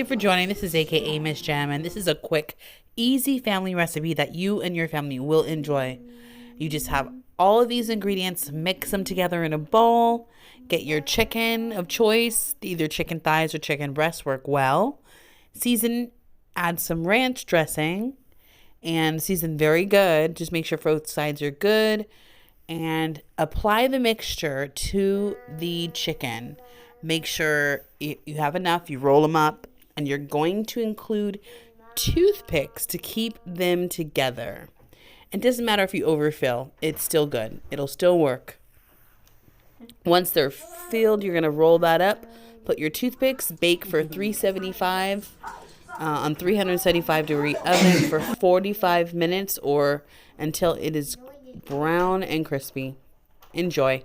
you for joining. This is AKA Miss Jam, and this is a quick, easy family recipe that you and your family will enjoy. You just have all of these ingredients, mix them together in a bowl, get your chicken of choice, either chicken thighs or chicken breasts work well. Season, add some ranch dressing, and season very good. Just make sure both sides are good, and apply the mixture to the chicken. Make sure you have enough. You roll them up, and you're going to include toothpicks to keep them together. It doesn't matter if you overfill. It's still good. It'll still work. Once they're filled, you're going to roll that up. Put your toothpicks, bake for 375 on 375-degree oven for 45 minutes or until it is brown and crispy. Enjoy.